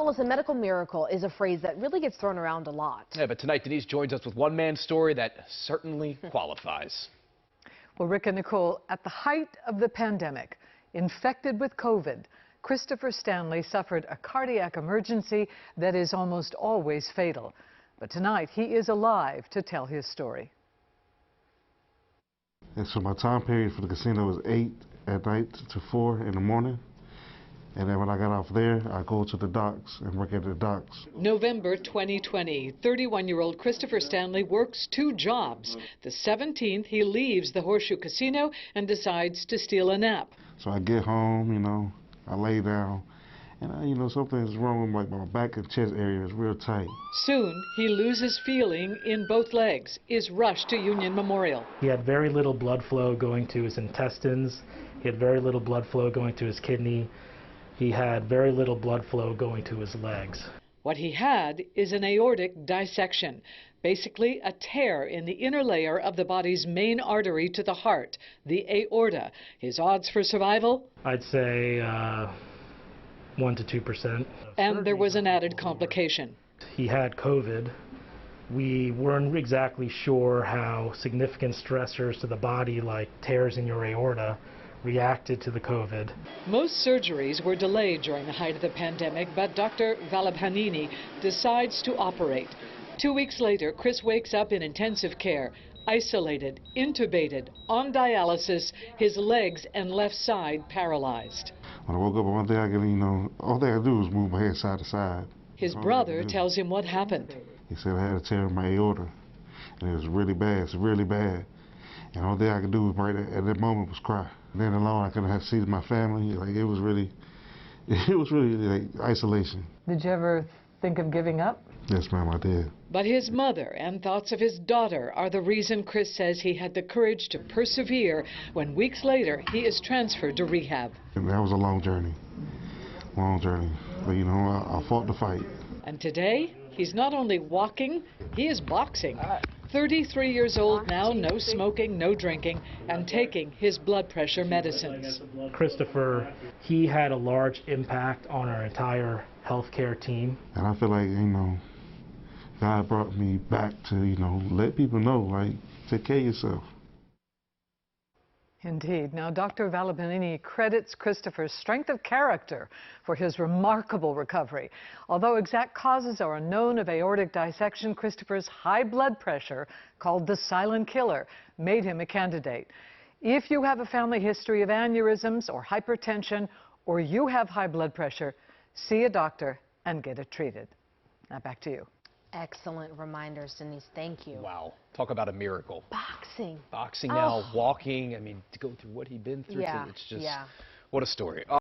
Well, listen, medical miracle is a phrase that really gets thrown around a lot. Yeah, but tonight Denise joins us with one man's story that certainly qualifies. Well, Rick and Nicole, at the height of the pandemic, infected with COVID, Christopher Stanley suffered a cardiac emergency that is almost always fatal. But tonight, he is alive to tell his story. And so my time period for the casino was 8 at night to 4 in the morning. And then when I got off there, I go to the docks and work at the docks. November 2020, 31-year-old Christopher Stanley works 2 jobs. The 17th, he leaves the Horseshoe Casino and decides to steal a nap. So I get home, I lay down, and something's wrong with my back and chest area is real tight. Soon, he loses feeling in both legs, is rushed to Union Memorial. He had very little blood flow going to his intestines. He had very little blood flow going to his kidney. He had very little blood flow going to his legs. What he had is an aortic dissection, basically a tear in the inner layer of the body's main artery to the heart, the aorta. His odds for survival? I'd say 1 to 2%. And there was an added complication. He had COVID. We weren't exactly sure how significant stressors to the body, like tears in your aorta, reacted to the COVID. Most surgeries were delayed during the height of the pandemic, but Dr. Valabhanini decides to operate. 2 weeks later, Chris wakes up in intensive care, isolated, intubated, on dialysis, his legs and left side paralyzed. When I woke up one day, all they had to do was move my head side to side. His brother tells him what happened. He said I had a tear in my aorta, and it was really bad, severely bad. And all I could do was right at that moment was cry. Then alone, I couldn't have seen my family. It was really like isolation. Did you ever think of giving up? Yes, ma'am, I did. But his mother and thoughts of his daughter are the reason Chris says he had the courage to persevere when weeks later he is transferred to rehab. And that was a long journey, But I fought the fight. And today, he's not only walking, he is boxing. 33 years old now, no smoking, no drinking, and taking his blood pressure medicines. Christopher, he had a large impact on our entire healthcare team. And I feel like, God brought me back to, let people know, take care of yourself. Indeed. Now, Dr. Valabhanini credits Christopher's strength of character for his remarkable recovery. Although exact causes are unknown of aortic dissection, Christopher's high blood pressure, called the silent killer, made him a candidate. If you have a family history of aneurysms or hypertension, or you have high blood pressure, see a doctor and get it treated. Now back to you. Excellent reminders, Denise. Thank you. Wow. Talk about a miracle. Boxing. Boxing now, walking. To go through what he'd been through. Yeah. It's just, yeah. What a story.